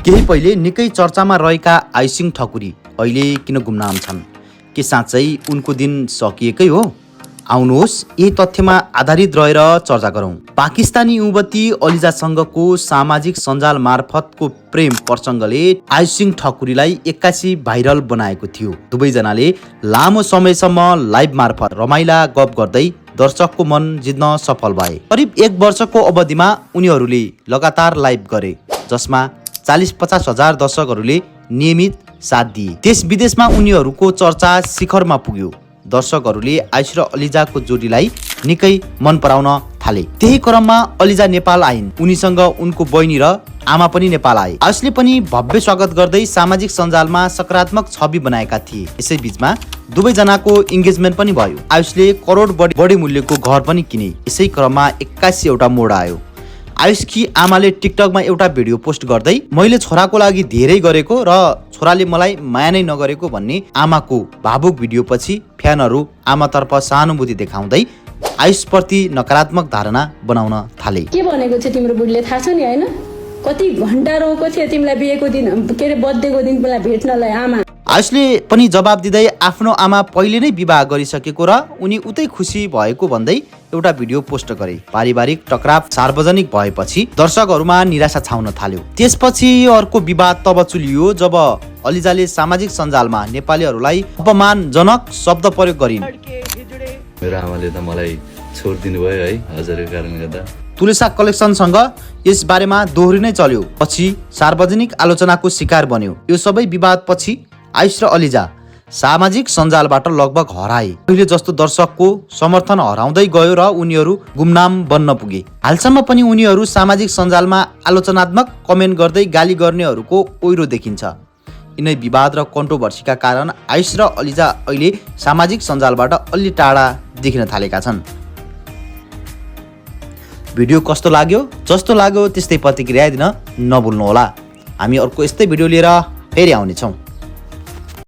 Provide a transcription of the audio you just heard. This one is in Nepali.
केही पहिले निकै चर्चामा रहेका आयुष सिंह ठकुरी अहिले किन गुमनाम छन्? के साँच्चै उनको दिन सकिएकै हो? आउनुहोस् यही तथ्यमा आधारित रहेर चर्चा गरौँ। पाकिस्तानी युवती अलिजासँगको सामाजिक सञ्जाल मार्फतको प्रेम प्रसङ्गले आयुष सिंह ठकुरीलाई एक्कासी भाइरल बनाएको थियो। दुवैजनाले लामो समयसम्म लाइभ मार्फत रमाइला गफ गर्दै दर्शकको मन जित्न सफल भए। करिब 1 वर्षको अवधिमा उनीहरूले लगातार लाइभ गरे, जसमा 40-50 हजार दर्शकहरूले नियमित साथ दिए। देश विदेशमा उनीहरूको चर्चा शिखरमा पुग्यो। दर्शकहरूले आयुष र अलिजाको जोडीलाई निकै मन पराउन थाले। त्यही क्रममा अलिजा नेपाल आइन्। उनीसँग उनको बहिनी र आमा पनि नेपाल आए। आयुषले पनि भव्य स्वागत गर्दै सामाजिक सञ्जालमा सकारात्मक छवि बनाएका थिए। यसै बीचमा दुवैजनाको इन्गेजमेन्ट पनि भयो। आयुषले करोड बढी मूल्यको घर पनि किने। यसै क्रममा 81 एउटा मोड आयो। आयुषकी आमाले टिकटकमा एउटा भिडियो पोस्ट गर्दै मैले छोराको लागि धेरै गरेको र छोराले मलाई माया नै नगरेको भन्ने आमाको भावुक भिडियो पछि फ्यानहरू आमातर्फ सहानुभूति देखाउँदै आयुषप्रति नकारात्मक धारणा बनाउन थाले। के भनेको छ तिम्रो बुढीले थाहा छ नि हैन? कति घण्टा रोको थियो तिमीलाई बिहेको दिन के रे बर्थडेको दिन मलाई भेट्नलाई आमा। आयुषले पनि जवाब दिँदै आफ्नो आमा पहिले नै विवाह गरिसकेको र उनी उतै खुसी भएको भन्दै एउटा भिडियो पोस्ट गरे। पारिवारिक टकराव सार्वजनिक भएपछि दर्शकहरूमा निराशा छाउन थाल्यो। त्यसपछि अर्को विवाद तब चुलियो जब अलिजाले सामाजिक सञ्जालमा नेपालीहरूलाई अपमानजनक शब्द प्रयोग गरिन्। मेरो आमाले त मलाई छोडिदिनु भयो है, हजुरको कारणले गर्दा। तुलसा कलेक्सनसँग यस बारेमा दोहोरी नै चल्यो। पछि सार्वजनिक आलोचनाको शिकार बन्यो। यो सबै विवाद पछि आयुष र अलिजा सामाजिक सञ्जालबाट लगभग हराए। पहिले जस्तो दर्शकको समर्थन हराउँदै गयो र उनीहरू गुमनाम बन्न पुगे। हालसम्म पनि उनीहरू सामाजिक सञ्जालमा आलोचनात्मक कमेन्ट गर्दै गाली गर्नेहरूको ओइरो देखिन्छ। यिनै विवाद र कन्ट्रोभर्सीका कारण आयुष र अलिजा अहिले सामाजिक सञ्जालबाट अलि टाढा देखिन थालेका छन्। भिडियो कस्तो लाग्यो? जस्तो लाग्यो त्यस्तै प्रतिक्रिया दिन नभुल्नुहोला। हामी अर्को यस्तै भिडियो लिएर फेरि आउनेछौँ।